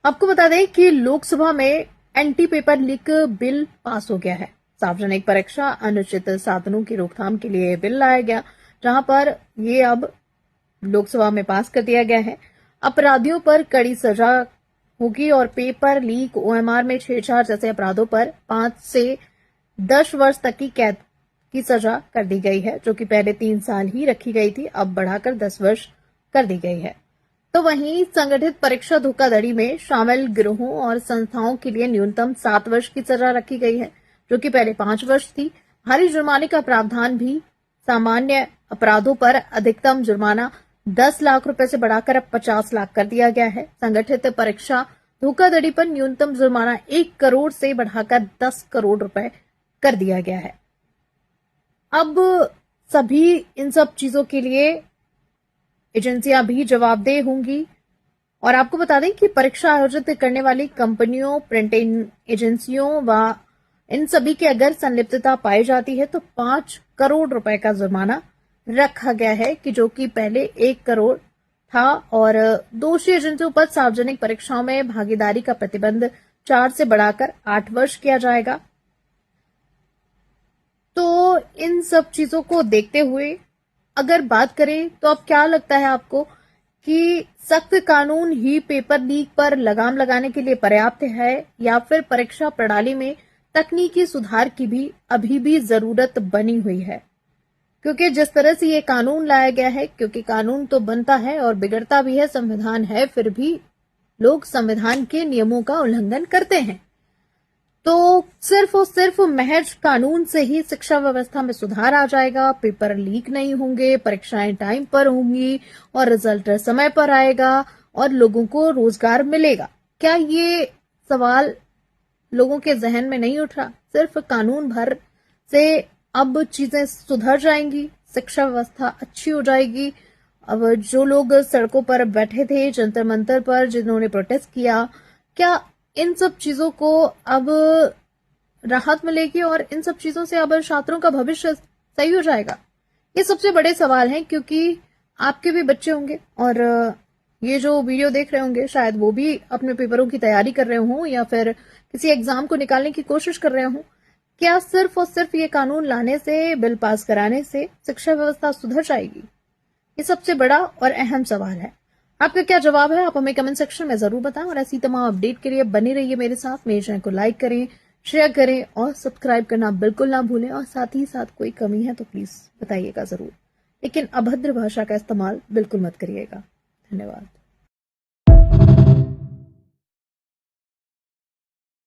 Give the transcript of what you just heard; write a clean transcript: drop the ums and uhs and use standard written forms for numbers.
आपको बता दें कि लोकसभा में anti paper leak bill pass हो गया है। सार्वजनिक परीक्षा अनुचित साधनों की रोकथाम के लिए बिल लाया गया, जहां पर ये अब लोकसभा में पास कर दिया गया है। अपराधियों पर कड़ी सजा होगी और पेपर लीक, ओएमआर में छेड़छाड़ जैसे अपराधों पर 5 से 10 वर्ष तक की कैद की सजा कर दी गई है, जो कि पहले 3 साल ही रखी गई थी, अब बढ़ाकर 10 वर्ष कर दी गई है। तो वहीं संगठित परीक्षा धोखाधड़ी में शामिल गिरोहों और संस्थाओं के लिए न्यूनतम 7 वर्ष की सजा रखी गई है, जो कि पहले 5 वर्ष थी। भारी जुर्माने का प्रावधान भी सामान्य अपराधों पर अधिकतम जुर्माना 10 लाख रुपए से बढ़ाकर अब 50 लाख कर दिया गया है। संगठित परीक्षा धोखाधड़ी पर न्यूनतम जुर्माना 1 करोड़ से बढ़ाकर 10 करोड़ रुपए कर दिया गया है। अब सभी इन सब चीजों के लिए एजेंसियां भी जवाबदेह होंगी। और आपको बता दें कि परीक्षा आयोजित करने वाली कंपनियों, प्रिंटिंग एजेंसियों व इन सभी की अगर संलिप्तता पाई जाती है तो 5 करोड़ रुपए का जुर्माना रखा गया है, कि जो कि पहले 1 करोड़ था। और दोषी एजेंसियों पर सार्वजनिक परीक्षाओं में भागीदारी का प्रतिबंध 4 से बढ़ाकर 8 वर्ष किया जाएगा। तो इन सब चीजों को देखते हुए अगर बात करें तो अब क्या लगता है आपको कि सख्त कानून ही पेपर लीक पर लगाम लगाने के लिए पर्याप्त है, या फिर परीक्षा प्रणाली में तकनीकी सुधार की भी अभी भी जरूरत बनी हुई है? क्योंकि जिस तरह से ये कानून लाया गया है, क्योंकि कानून तो बनता है और बिगड़ता भी है, संविधान है, फिर भी लोग संविधान के नियमों का उल्लंघन करते हैं। तो सिर्फ और सिर्फ महज कानून से ही शिक्षा व्यवस्था में सुधार आ जाएगा, पेपर लीक नहीं होंगे, परीक्षाएं टाइम पर होंगी और रिजल्ट समय पर आएगा और लोगों को रोजगार मिलेगा? क्या ये सवाल लोगों के जहन में नहीं उठ रहा? सिर्फ कानून भर से अब चीजें सुधर जाएंगी, शिक्षा व्यवस्था अच्छी हो जाएगी? अब जो लोग सड़कों पर बैठे थे, जंतर मंतर पर जिन्होंने प्रोटेस्ट किया, क्या इन सब चीजों को अब राहत मिलेगी और इन सब चीजों से अब छात्रों का भविष्य सही हो जाएगा? ये सबसे बड़े सवाल हैं, क्योंकि आपके भी बच्चे होंगे और ये जो वीडियो देख रहे होंगे शायद वो भी अपने पेपरों की तैयारी कर रहे हों या फिर किसी एग्जाम को निकालने की कोशिश कर रहे हों। क्या सिर्फ और सिर्फ ये कानून लाने से, बिल पास कराने से शिक्षा व्यवस्था सुधर जाएगी? ये सबसे बड़ा और अहम सवाल है। आपका क्या जवाब है? आप हमें कमेंट सेक्शन में जरूर बताएं और ऐसी तमाम अपडेट के लिए बने रहिए मेरे साथ। मेरे चैनल को लाइक करें, शेयर करें और सब्सक्राइब करना बिल्कुल ना भूलें। और साथ ही साथ कोई कमी है तो प्लीज बताइएगा जरूर, लेकिन अभद्र भाषा का इस्तेमाल बिल्कुल मत करिएगा। धन्यवाद।